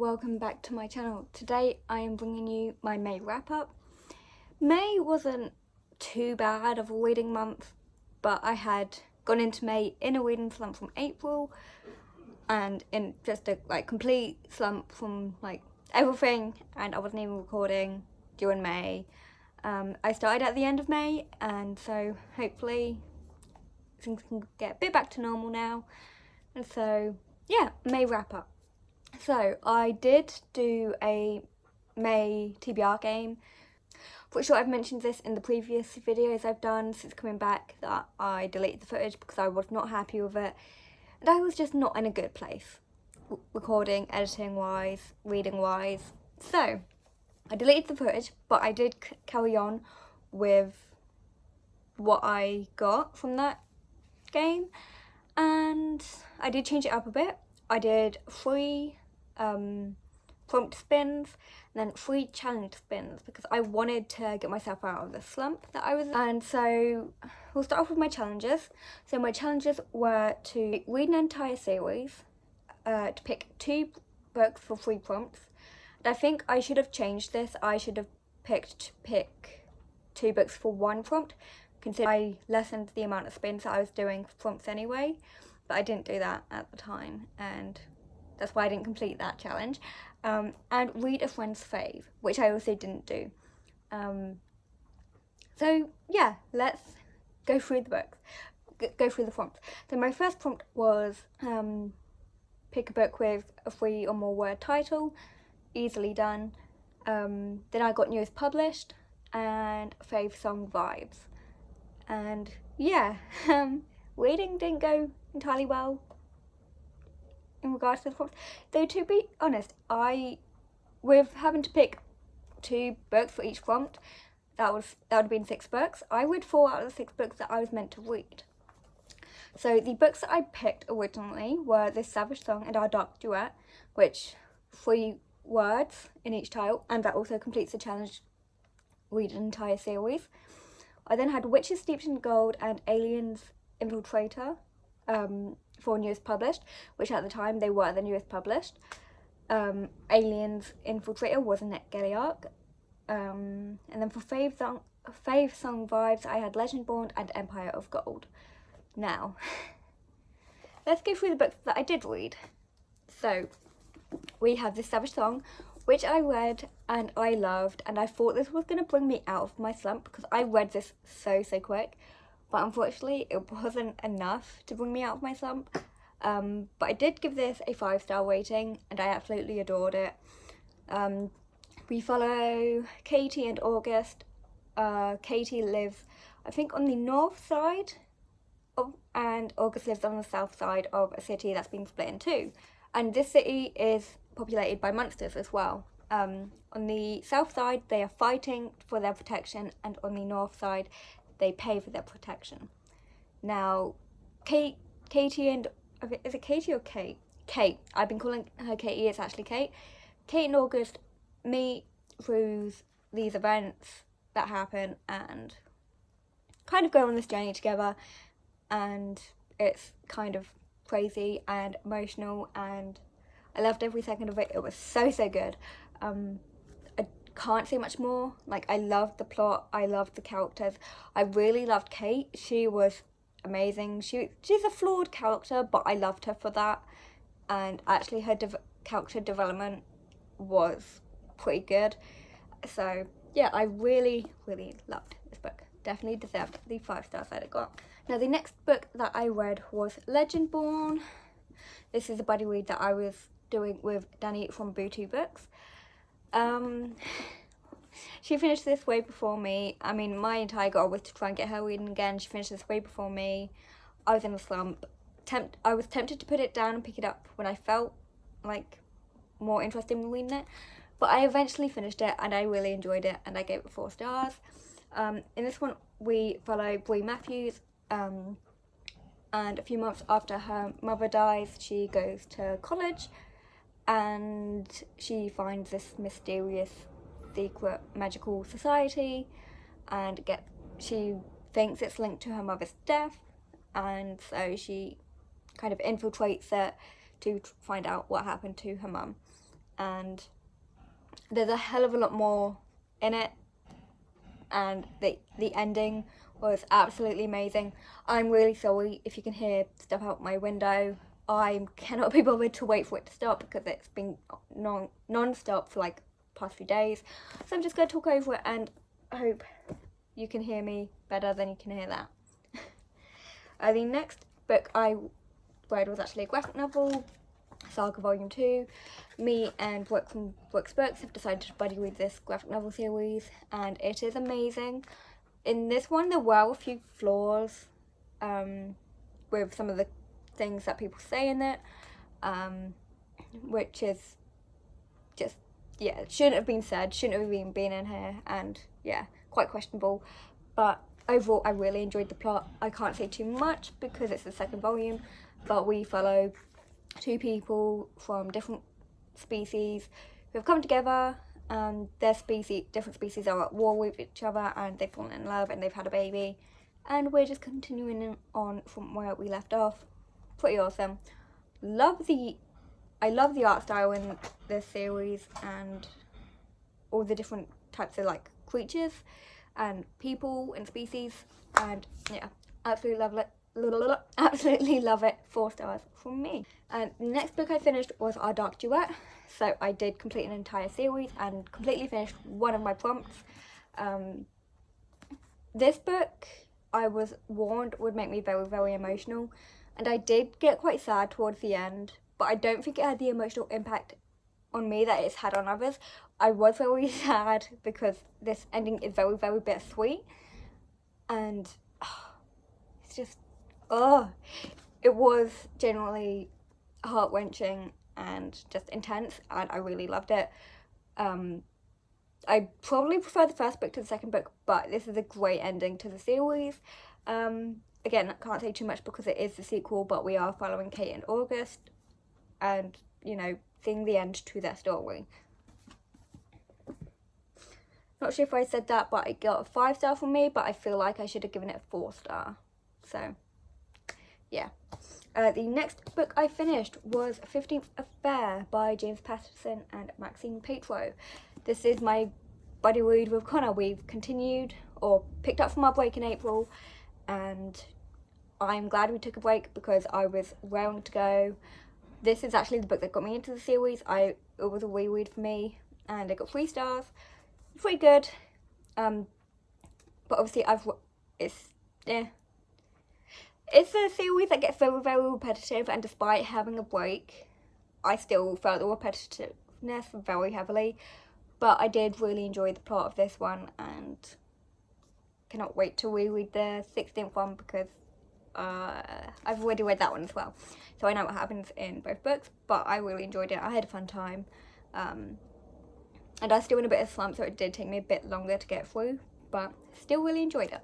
welcome back to my channel. Today I am bringing you my May wrap up. May wasn't too bad of a reading month, but I had gone into May in a reading slump from April and in just a complete slump from everything, and I wasn't even recording during May. I started at the end of May, and so hopefully things can get a bit back to normal now. And so yeah, May wrap up. So I did do a May TBR game. For sure, I've mentioned this in the previous videos I've done since coming back, that I deleted the footage because I was not happy with it and I was just not in a good place, recording, editing wise, reading wise. So I deleted the footage, but I did carry on with what I got from that game, and I did change it up a bit. I did 3 prompt spins and then 3 challenge spins because I wanted to get myself out of the slump that I was in. And so we'll start off with my challenges. So my challenges were to read an entire series, to pick 2 books for 3 prompts. And I think I should have changed this. I should have picked 2 books for 1 prompt, considering I lessened the amount of spins that I was doing for prompts anyway. But I didn't do that at the time, and that's why I didn't complete that challenge. And read a friend's fave, which I also didn't do. So yeah, let's go through the books, go through the prompts. So my first prompt was pick a book with a 3 or more word title, easily done. Then I got newest published and fave song vibes. And yeah, reading didn't go entirely well in regards to the prompts. Though to be honest, with having to pick 2 books for each prompt, that would have been 6 books. I read 4 out of the 6 books that I was meant to read. So the books that I picked originally were This Savage Song and Our Dark Duet, which 3 words in each title, and that also completes the challenge, read an entire series. I then had Witches Steeped in Gold and Aliens Infiltrator for newest published, which at the time they were the newest published. Aliens Infiltrator was a NetGalley. And then for fave song vibes, I had Legendborn and Empire of Gold. Now, let's go through the books that I did read. So we have This Savage Song, which I read and I loved, and I thought this was going to bring me out of my slump because I read this so quick, but unfortunately it wasn't enough to bring me out of my slump. But I did give this a 5-star rating and I absolutely adored it. We follow Katie and August. Katie lives, I think, on the north side and August lives on the south side of a city that's been split in 2. And this city is populated by monsters as well. On the south side, they are fighting for their protection, and on the north side, they pay for their protection. Now, Katie and... is it Katie or Kate? Kate. I've been calling her Katie, it's actually Kate. Kate and August meet through these events that happen and kind of go on this journey together, and it's kind of crazy and emotional, and I loved every second of it. It was so good. I can't say much more. I loved the plot, I loved the characters. I really loved Kate. She was amazing. She's a flawed character, but I loved her for that, and actually her character development was pretty good. So yeah, I really loved this book. Definitely deserved the 5 stars that it got. Now the next book that I read was Legendborn. This is a buddy read that I was doing with Danny from Booty Books. She finished this way before me. I mean, my entire goal was to try and get her reading again. She finished this way before me. I was in a slump. I was tempted to put it down and pick it up when I felt more interested in reading it, but I eventually finished it and I really enjoyed it and I gave it 4 stars. In this one we follow Brie Matthews, and a few months after her mother dies, she goes to college and she finds this mysterious secret magical society, and she thinks it's linked to her mother's death, and so she kind of infiltrates it to find out what happened to her mum. and there's a hell of a lot more in it, and the ending was absolutely amazing. I'm really sorry if you can hear stuff out my window. I cannot be bothered to wait for it to stop because it's been non-stop for like past few days. So I'm just going to talk over it and hope you can hear me better than you can hear that. The next book I read was actually a graphic novel, Saga Volume 2. Me and Brooke from Brooks Books have decided to buddy read this graphic novel series, and it is amazing. In this one, there were a few flaws with some of the things that people say in it, which is just, yeah, shouldn't have been said, shouldn't have even been in here, and yeah, quite questionable. But overall, I really enjoyed the plot. I can't say too much because it's the second volume, but we follow two people from different species who have come together, and their different species are at war with each other, and they've fallen in love and they've had a baby, and we're just continuing on from where we left off. Pretty awesome. I love the art style in this series and all the different types of like creatures and people and species, and yeah, absolutely love it. Absolutely love it. 4 stars from me. And the next book I finished was Our Dark Duet. So I did complete an entire series and completely finished one of my prompts. This book, I was warned, would make me very, very emotional, and I did get quite sad towards the end, but I don't think it had the emotional impact on me that it's had on others. I was very sad because this ending is very, very bittersweet, and it's just, it was generally heart-wrenching and just intense, and I really loved it. I probably prefer the first book to the second book, but this is a great ending to the series. Again, I can't say too much because it is the sequel, but we are following Kate and August and, you know, seeing the end to their story. Not sure if I said that, but it got a 5-star from me, but I feel like I should have given it a 4-star. So, yeah. The next book I finished was 15th Affair by James Patterson and Maxine Petro. This is my buddy read with Connor. We've continued or picked up from our break in April, and I'm glad we took a break because I was raring to go. This is actually the book that got me into the series. It was a reread for me, and it got 3 stars. Pretty good. But obviously it's a series that gets very, very repetitive, and despite having a break, I still felt the repetitiveness very heavily. But I did really enjoy the plot of this one, and cannot wait to reread the 16th one because I've already read that one as well. So I know what happens in both books, but I really enjoyed it. I had a fun time. And I was still in a bit of a slump, so it did take me a bit longer to get through, but still really enjoyed it.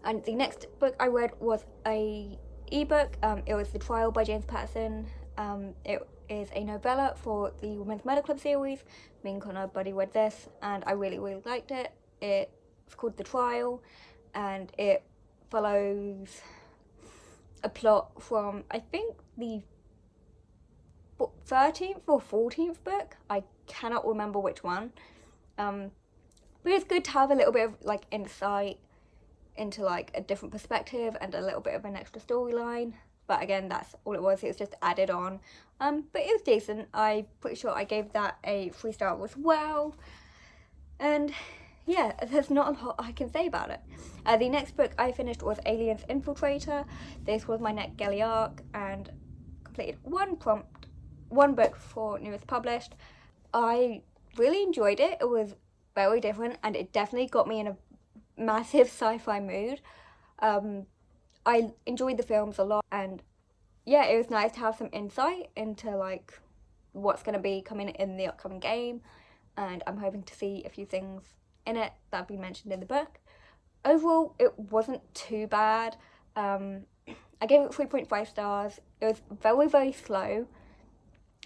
And the next book I read was a ebook. It was The Trial by James Patterson. It is a novella for the Women's Murder Club series. Me and Connor buddy read this, and I really, really liked it. It's called The Trial, and it follows a plot from, I think, the 13th or 14th book. I cannot remember which one. But it's good to have a little bit of like insight into like a different perspective and a little bit of an extra storyline. But again, that's all it was. It was just added on. But it was decent. I'm pretty sure I gave that a 3-star as well. And yeah, there's not a lot I can say about it. The next book I finished was Aliens Infiltrator. This was my NetGalley arc and completed one book for newest published. I really enjoyed it. It was very different, and it definitely got me in a massive sci-fi mood. I enjoyed the films a lot, and yeah, it was nice to have some insight into like what's going to be coming in the upcoming game, and I'm hoping to see a few things in it that have been mentioned in the book. Overall, it wasn't too bad. I gave it 3.5 stars. It was very, very slow,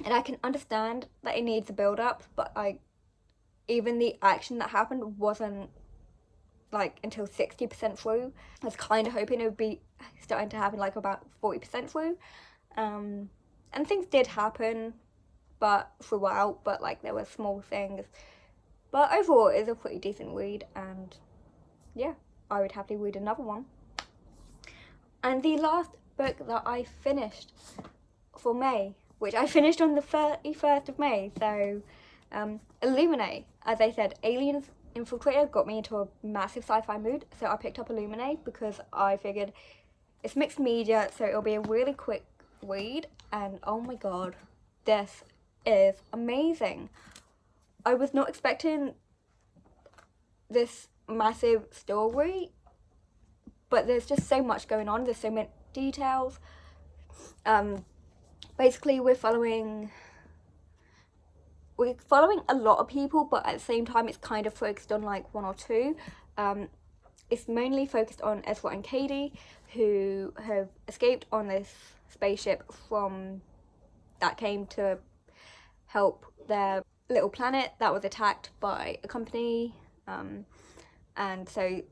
and I can understand that it needs a build-up, but even the action that happened wasn't like until 60% through. I was kind of hoping it would be starting to happen like about 40% through. And things did happen, but throughout, but like there were small things. But overall, it's a pretty decent read, and yeah, I would happily read another one. And the last book that I finished for May, which I finished on the 31st of May, so Illuminae. As I said, Aliens Infiltrator got me into a massive sci-fi mood, so I picked up Illuminae because I figured it's mixed media, so it'll be a really quick read, and oh my god, this is amazing. I was not expecting this massive story, but there's just so much going on, there's so many details. Basically we're following a lot of people, but at the same time it's kind of focused on like one or two. It's mainly focused on Ezra and Cady, who have escaped on this spaceship that came to help their little planet that was attacked by a company, and so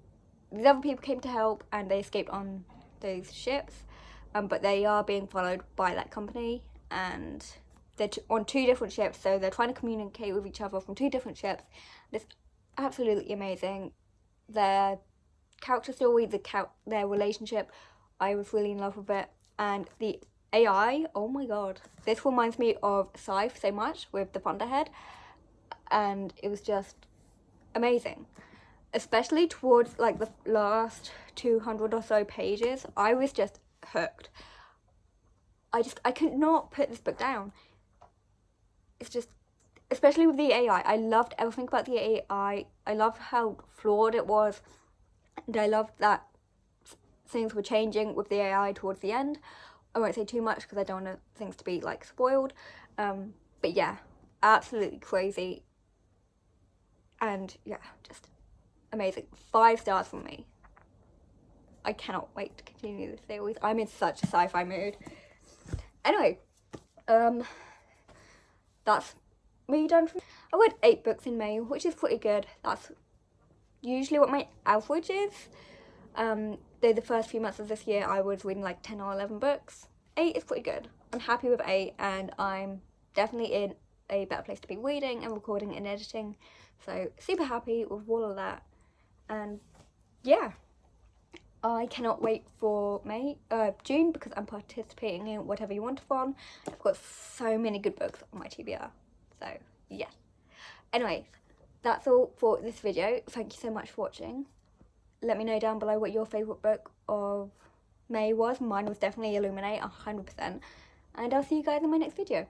the other people came to help and they escaped on those ships, but they are being followed by that company, and they're on two different ships, so they're trying to communicate with each other from two different ships. It's absolutely amazing. Their character story, their relationship, I was really in love with it. And the AI, oh my god, this reminds me of Scythe so much with the Thunderhead, and it was just amazing. Especially towards like the last 200 or so pages, I was just hooked. I could not put this book down. It's just, especially with the AI, I loved everything about the AI. I loved how flawed it was, and I loved that things were changing with the AI towards the end. I won't say too much because I don't want things to be like spoiled, but yeah, absolutely crazy, and yeah, just amazing. 5 stars from me. I cannot wait to continue this series. I'm in such a sci-fi mood. Anyway, that's me done. I read 8 books in May, which is pretty good. That's usually what my average is. Though the first few months of this year I was reading like 10 or 11 books. 8 is pretty good. I'm happy with 8, and I'm definitely in a better place to be reading and recording and editing. So super happy with all of that. And yeah, I cannot wait for June, because I'm participating in Whatever You Want to Fun. I've got so many good books on my TBR. So yeah. Anyways, that's all for this video. Thank you so much for watching. Let me know down below what your favourite book of May was. Mine was definitely Illuminae, 100%. And I'll see you guys in my next video.